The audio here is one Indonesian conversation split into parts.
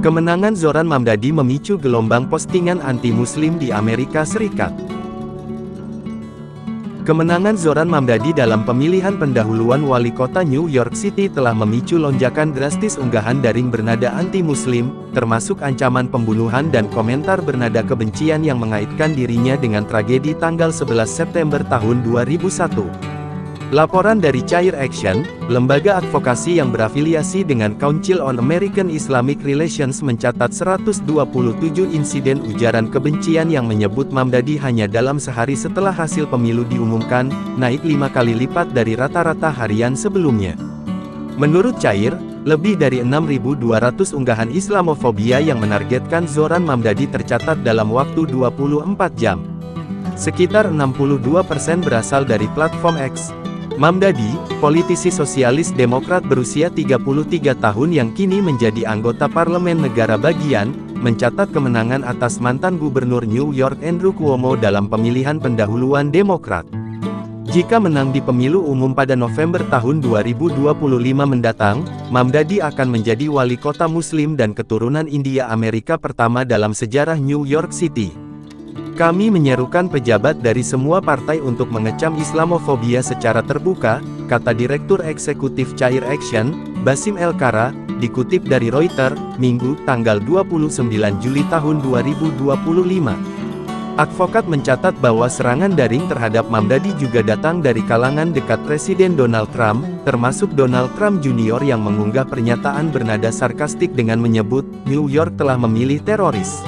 Kemenangan Zoran Mamdani memicu gelombang postingan anti-Muslim di Amerika Serikat. Kemenangan Zoran Mamdani dalam pemilihan pendahuluan wali kota New York City telah memicu lonjakan drastis unggahan daring bernada anti-Muslim, termasuk ancaman pembunuhan dan komentar bernada kebencian yang mengaitkan dirinya dengan tragedi tanggal 11 September tahun 2001. Laporan dari Chair Action, lembaga advokasi yang berafiliasi dengan Council on American Islamic Relations, mencatat 127 insiden ujaran kebencian yang menyebut Mamdani hanya dalam sehari setelah hasil pemilu diumumkan, naik 5 kali lipat dari rata-rata harian sebelumnya. Menurut Chair, lebih dari 6.200 unggahan Islamofobia yang menargetkan Zoran Mamdani tercatat dalam waktu 24 jam. Sekitar 62% berasal dari platform X. Mamdani, politisi sosialis demokrat berusia 33 tahun yang kini menjadi anggota parlemen negara bagian, mencatat kemenangan atas mantan gubernur New York Andrew Cuomo dalam pemilihan pendahuluan Demokrat. Jika menang di pemilu umum pada November tahun 2025 mendatang, Mamdani akan menjadi wali kota Muslim dan keturunan India Amerika pertama dalam sejarah New York City. Kami menyerukan pejabat dari semua partai untuk mengecam Islamofobia secara terbuka, kata Direktur Eksekutif Chair Action, Basim El-Kara, dikutip dari Reuters, Minggu, tanggal 29 Juli tahun 2025. Advokat mencatat bahwa serangan daring terhadap Mamdani juga datang dari kalangan dekat Presiden Donald Trump, termasuk Donald Trump Jr. yang mengunggah pernyataan bernada sarkastik dengan menyebut, New York telah memilih teroris.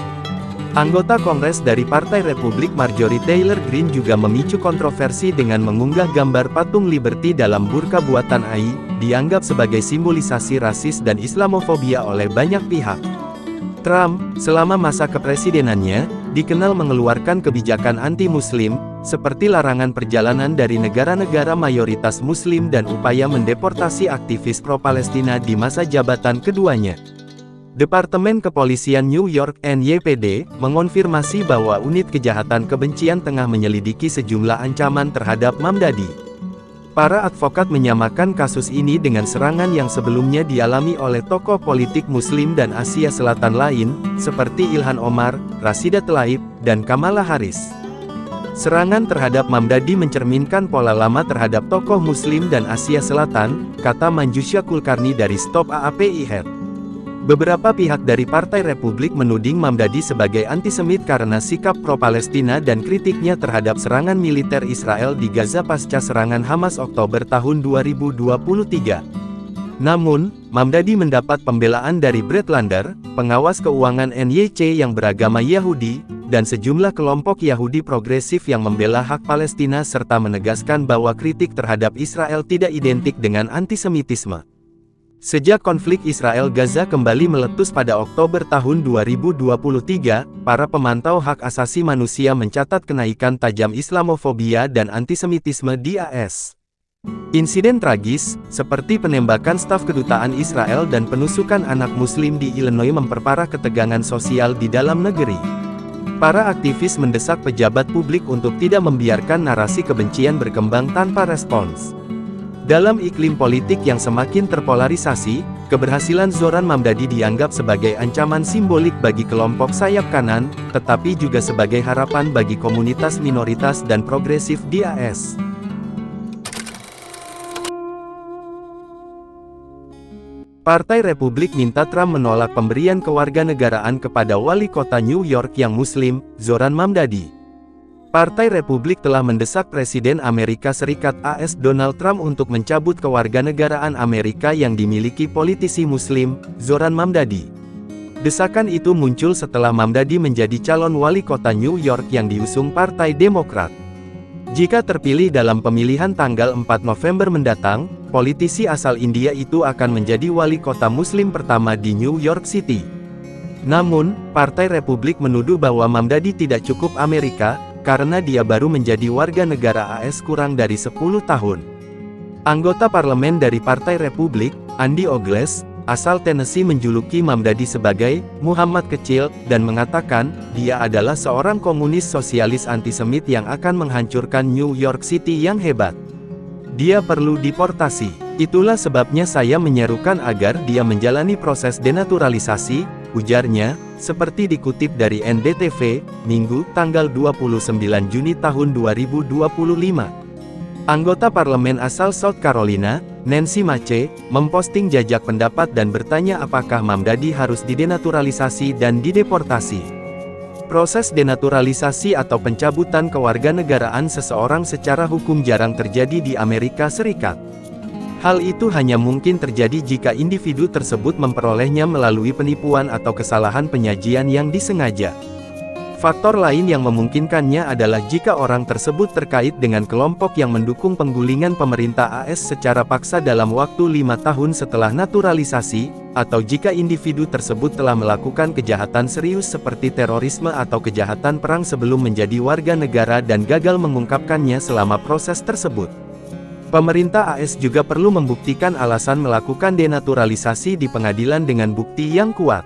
Anggota Kongres dari Partai Republik Marjorie Taylor Greene juga memicu kontroversi dengan mengunggah gambar patung Liberty dalam burka buatan AI, dianggap sebagai simbolisasi rasis dan Islamofobia oleh banyak pihak. Trump, selama masa kepresidenannya, dikenal mengeluarkan kebijakan anti-Muslim, seperti larangan perjalanan dari negara-negara mayoritas Muslim dan upaya mendeportasi aktivis pro-Palestina di masa jabatan keduanya. Departemen Kepolisian New York (NYPD) mengonfirmasi bahwa unit kejahatan kebencian tengah menyelidiki sejumlah ancaman terhadap Mamdani. Para advokat menyamakan kasus ini dengan serangan yang sebelumnya dialami oleh tokoh politik Muslim dan Asia Selatan lain, seperti Ilhan Omar, Rashida Tlaib, dan Kamala Harris. Serangan terhadap Mamdani mencerminkan pola lama terhadap tokoh Muslim dan Asia Selatan, kata Manjusha Kulkarni dari Stop AAPI. Beberapa pihak dari Partai Republik menuding Mamdani sebagai antisemit karena sikap pro-Palestina dan kritiknya terhadap serangan militer Israel di Gaza pasca serangan Hamas Oktober tahun 2023. Namun, Mamdani mendapat pembelaan dari Brett Lander, pengawas keuangan NYC yang beragama Yahudi, dan sejumlah kelompok Yahudi progresif yang membela hak Palestina serta menegaskan bahwa kritik terhadap Israel tidak identik dengan antisemitisme. Sejak konflik Israel-Gaza kembali meletus pada Oktober tahun 2023, para pemantau hak asasi manusia mencatat kenaikan tajam Islamofobia dan antisemitisme di AS. Insiden tragis, seperti penembakan staf kedutaan Israel dan penusukan anak Muslim di Illinois memperparah ketegangan sosial di dalam negeri. Para aktivis mendesak pejabat publik untuk tidak membiarkan narasi kebencian berkembang tanpa respons. Dalam iklim politik yang semakin terpolarisasi, keberhasilan Zoran Mamdani dianggap sebagai ancaman simbolik bagi kelompok sayap kanan, tetapi juga sebagai harapan bagi komunitas minoritas dan progresif di AS. Partai Republik minta Trump menolak pemberian kewarganegaraan kepada wali kota New York yang Muslim, Zoran Mamdani. Partai Republik telah mendesak Presiden Amerika Serikat AS Donald Trump untuk mencabut kewarganegaraan Amerika yang dimiliki politisi Muslim, Zoran Mamdani. Desakan itu muncul setelah Mamdani menjadi calon wali kota New York yang diusung Partai Demokrat. Jika terpilih dalam pemilihan tanggal 4 November mendatang, politisi asal India itu akan menjadi wali kota Muslim pertama di New York City. Namun, Partai Republik menuduh bahwa Mamdani tidak cukup Amerika, karena dia baru menjadi warga negara AS kurang dari 10 tahun. Anggota parlemen dari Partai Republik, Andy Ogles, asal Tennessee menjuluki Mamdani sebagai Muhammad Kecil, dan mengatakan, dia adalah seorang komunis sosialis antisemit yang akan menghancurkan New York City yang hebat. Dia perlu deportasi. Itulah sebabnya saya menyerukan agar dia menjalani proses denaturalisasi, ujarnya, seperti dikutip dari NDTV, Minggu, tanggal 29 Juni tahun 2025. Anggota parlemen asal South Carolina, Nancy Mace, memposting jajak pendapat dan bertanya apakah Mamdani harus didenaturalisasi dan dideportasi. Proses denaturalisasi atau pencabutan kewarganegaraan seseorang secara hukum jarang terjadi di Amerika Serikat. Hal itu hanya mungkin terjadi jika individu tersebut memperolehnya melalui penipuan atau kesalahan penyajian yang disengaja. Faktor lain yang memungkinkannya adalah jika orang tersebut terkait dengan kelompok yang mendukung penggulingan pemerintah AS secara paksa dalam waktu 5 tahun setelah naturalisasi, atau jika individu tersebut telah melakukan kejahatan serius seperti terorisme atau kejahatan perang sebelum menjadi warga negara dan gagal mengungkapkannya selama proses tersebut. Pemerintah AS juga perlu membuktikan alasan melakukan denaturalisasi di pengadilan dengan bukti yang kuat.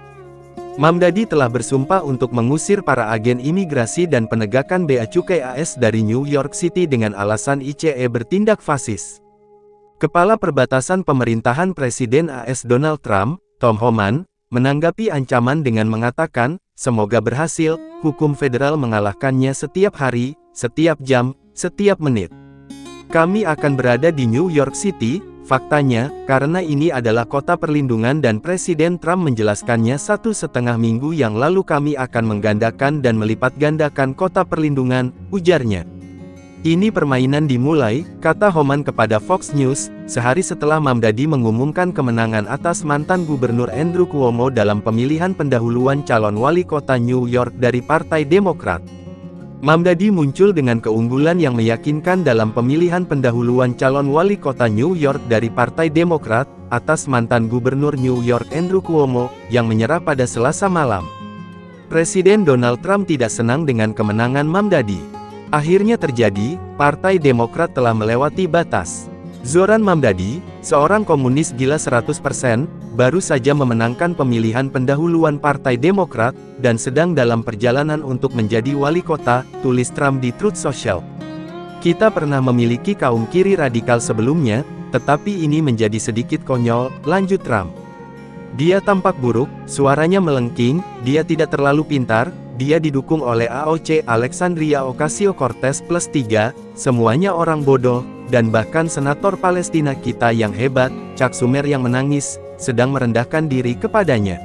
Mamdani telah bersumpah untuk mengusir para agen imigrasi dan penegakan bea cukai AS dari New York City dengan alasan ICE bertindak fasis. Kepala Perbatasan Pemerintahan Presiden AS Donald Trump, Tom Homan, menanggapi ancaman dengan mengatakan, "Semoga berhasil, hukum federal mengalahkannya setiap hari, setiap jam, setiap menit. Kami akan berada di New York City, faktanya, karena ini adalah kota perlindungan dan Presiden Trump menjelaskannya 1,5 minggu yang lalu kami akan menggandakan dan melipat gandakan kota perlindungan," ujarnya. "Ini permainan dimulai," kata Homan kepada Fox News, sehari setelah Mamdani mengumumkan kemenangan atas mantan Gubernur Andrew Cuomo dalam pemilihan pendahuluan calon wali kota New York dari Partai Demokrat. Mamdani muncul dengan keunggulan yang meyakinkan dalam pemilihan pendahuluan calon wali kota New York dari Partai Demokrat, atas mantan Gubernur New York Andrew Cuomo, yang menyerah pada Selasa malam. Presiden Donald Trump tidak senang dengan kemenangan Mamdani. Akhirnya terjadi, Partai Demokrat telah melewati batas. Zoran Mamdani, seorang komunis gila 100%, baru saja memenangkan pemilihan pendahuluan Partai Demokrat, dan sedang dalam perjalanan untuk menjadi wali kota, tulis Trump di Truth Social. "Kita pernah memiliki kaum kiri radikal sebelumnya, tetapi ini menjadi sedikit konyol," lanjut Trump. "Dia tampak buruk, suaranya melengking, dia tidak terlalu pintar, dia didukung oleh AOC Alexandria Ocasio-Cortez plus 3, semuanya orang bodoh, dan bahkan senator Palestina kita yang hebat, Chuck Schumer yang menangis, sedang merendahkan diri kepadanya.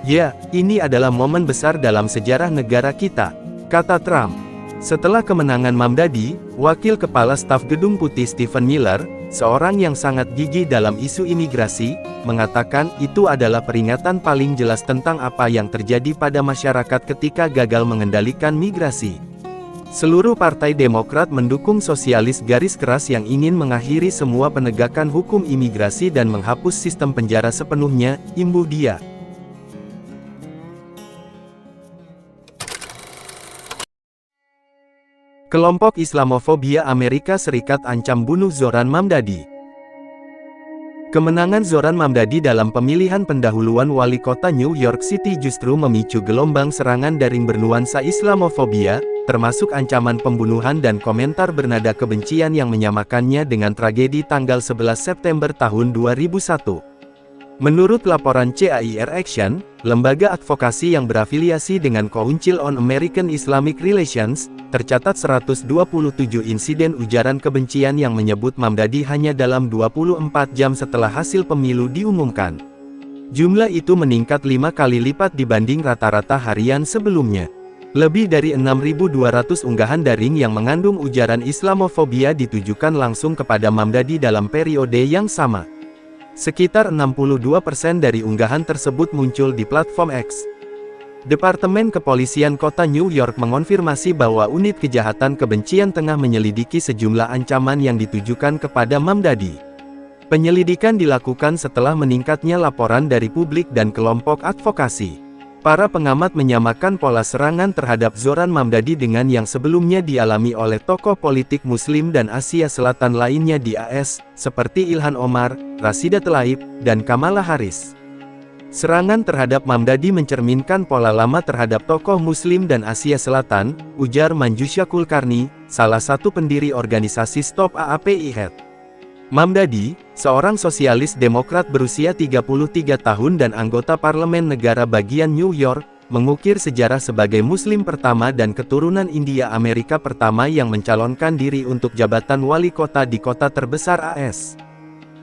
Ya, ini adalah momen besar dalam sejarah negara kita," kata Trump. Setelah kemenangan Mamdani, Wakil Kepala Staf Gedung Putih Stephen Miller, seorang yang sangat gigih dalam isu imigrasi, mengatakan itu adalah peringatan paling jelas tentang apa yang terjadi pada masyarakat ketika gagal mengendalikan migrasi. Seluruh Partai Demokrat mendukung sosialis garis keras yang ingin mengakhiri semua penegakan hukum imigrasi dan menghapus sistem penjara sepenuhnya, imbuh dia. Kelompok Islamofobia Amerika Serikat ancam bunuh Zoran Mamdani. Kemenangan Zoran Mamdani dalam pemilihan pendahuluan wali kota New York City justru memicu gelombang serangan daring bernuansa Islamofobia, termasuk ancaman pembunuhan dan komentar bernada kebencian yang menyamakannya dengan tragedi tanggal 11 September tahun 2001. Menurut laporan CAIR Action, lembaga advokasi yang berafiliasi dengan Council on American Islamic Relations, tercatat 127 insiden ujaran kebencian yang menyebut Mamdani hanya dalam 24 jam setelah hasil pemilu diumumkan. Jumlah itu meningkat 5 kali lipat dibanding rata-rata harian sebelumnya. Lebih dari 6.200 unggahan daring yang mengandung ujaran Islamofobia ditujukan langsung kepada Mamdani dalam periode yang sama. Sekitar 62% dari unggahan tersebut muncul di platform X. Departemen Kepolisian Kota New York mengonfirmasi bahwa unit kejahatan kebencian tengah menyelidiki sejumlah ancaman yang ditujukan kepada Mamdani. Penyelidikan dilakukan setelah meningkatnya laporan dari publik dan kelompok advokasi. Para pengamat menyamakan pola serangan terhadap Zoran Mamdani dengan yang sebelumnya dialami oleh tokoh politik Muslim dan Asia Selatan lainnya di AS, seperti Ilhan Omar, Rashida Tlaib, dan Kamala Harris. Serangan terhadap Mamdani mencerminkan pola lama terhadap tokoh Muslim dan Asia Selatan, ujar Manjusha Kulkarni, salah satu pendiri organisasi Stop AAPI Hate. Mamdani, seorang sosialis demokrat berusia 33 tahun dan anggota parlemen negara bagian New York, mengukir sejarah sebagai Muslim pertama dan keturunan India Amerika pertama yang mencalonkan diri untuk jabatan wali kota di kota terbesar AS.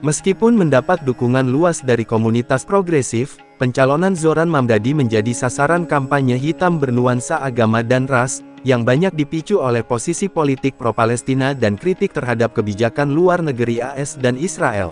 Meskipun mendapat dukungan luas dari komunitas progresif, pencalonan Zoran Mamdani menjadi sasaran kampanye hitam bernuansa agama dan ras, yang banyak dipicu oleh posisi politik pro-Palestina dan kritik terhadap kebijakan luar negeri AS dan Israel.